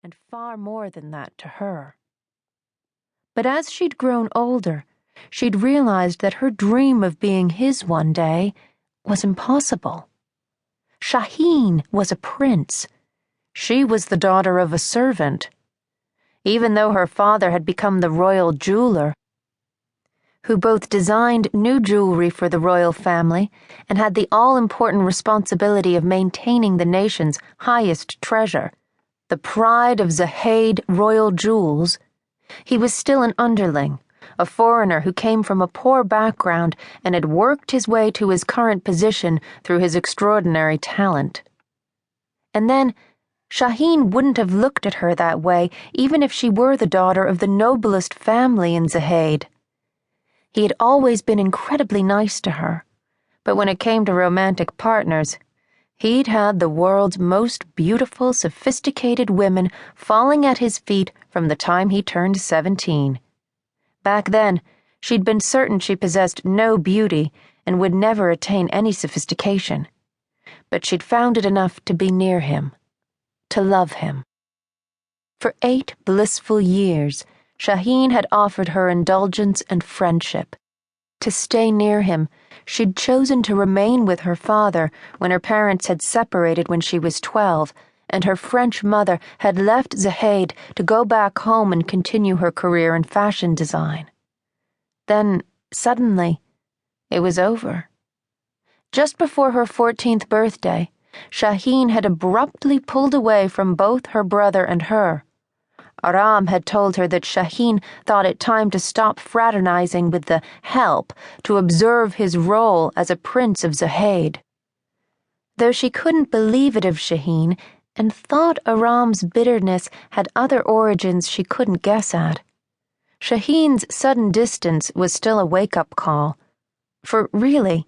and far more than that to her. But as she'd grown older, she'd realized that her dream of being his one day was impossible. Shaheen was a prince. She was the daughter of a servant. Even though her father had become the royal jeweler, who both designed new jewelry for the royal family and had the all-important responsibility of maintaining the nation's highest treasure, the pride of Zaheid royal jewels, he was still an underling, a foreigner who came from a poor background and had worked his way to his current position through his extraordinary talent. And then, Shaheen wouldn't have looked at her that way even if she were the daughter of the noblest family in Zaheid. He had always been incredibly nice to her, but when it came to romantic partners, he'd had the world's most beautiful, sophisticated women falling at his feet from the time he turned 17. Back then, she'd been certain she possessed no beauty and would never attain any sophistication, but she'd found it enough to be near him, to love him. For 8 blissful years, Shaheen had offered her indulgence and friendship. To stay near him, she'd chosen to remain with her father when her parents had separated when she was 12, and her French mother had left Zaheid to go back home and continue her career in fashion design. Then, suddenly, it was over. Just before her 14th birthday, Shaheen had abruptly pulled away from both her brother and her. Aram had told her that Shaheen thought it time to stop fraternizing with the help to observe his role as a prince of Zaheid. Though she couldn't believe it of Shaheen and thought Aram's bitterness had other origins she couldn't guess at, Shaheen's sudden distance was still a wake-up call. For really,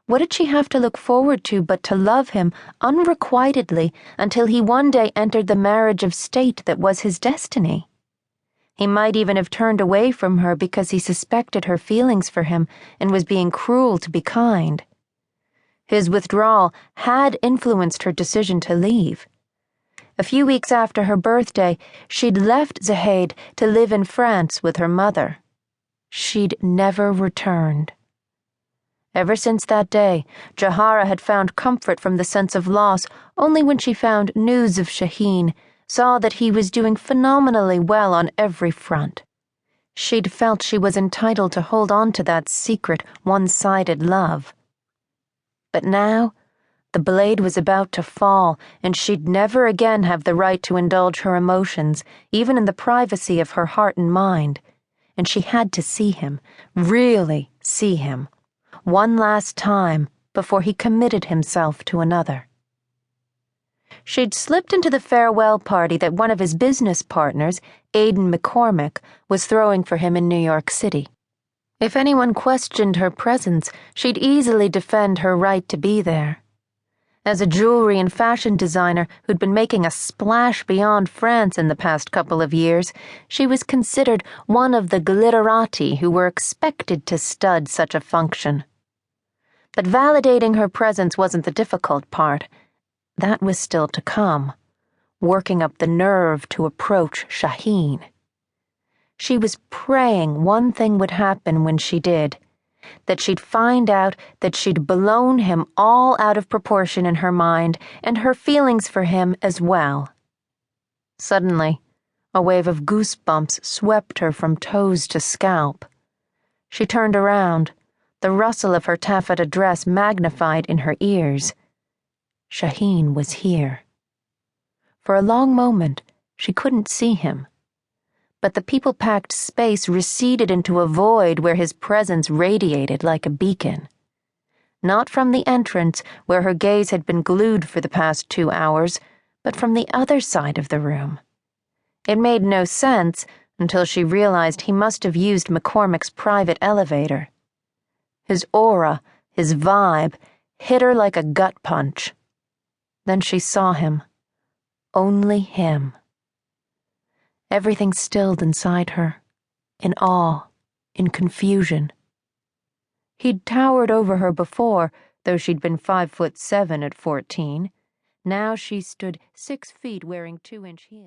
what did she have to look forward to but to love him unrequitedly until he one day entered the marriage of state that was his destiny? He might even have turned away from her because he suspected her feelings for him and was being cruel to be kind. His withdrawal had influenced her decision to leave. A few weeks after her birthday, she'd left Zaheid to live in France with her mother. She'd never returned. Ever since that day, Johara had found comfort from the sense of loss only when she found news of Shaheen, saw that he was doing phenomenally well on every front. She'd felt she was entitled to hold on to that secret, one-sided love. But now, the blade was about to fall, and she'd never again have the right to indulge her emotions, even in the privacy of her heart and mind. And she had to see him, really see him, one last time before he committed himself to another. She'd slipped into the farewell party that one of his business partners, Aidan McCormick, was throwing for him in New York City. If anyone questioned her presence, she'd easily defend her right to be there. As a jewelry and fashion designer who'd been making a splash beyond France in the past couple of years, she was considered one of the glitterati who were expected to stud such a function. But validating her presence wasn't the difficult part. That was still to come, working up the nerve to approach Shaheen. She was praying one thing would happen when she did, that she'd find out that she'd blown him all out of proportion in her mind and her feelings for him as well. Suddenly, a wave of goosebumps swept her from toes to scalp. She turned around, the rustle of her taffeta dress magnified in her ears. Shaheen was here. For a long moment, she couldn't see him. But the people-packed space receded into a void where his presence radiated like a beacon. Not from the entrance, where her gaze had been glued for the past 2 hours, but from the other side of the room. It made no sense until she realized he must have used McCormick's private elevator. His aura, his vibe, hit her like a gut punch. Then she saw him. Only him. Everything stilled inside her, in awe, in confusion. He'd towered over her before, though she'd been 5'7" at 14. Now she stood 6 feet wearing 2-inch heels.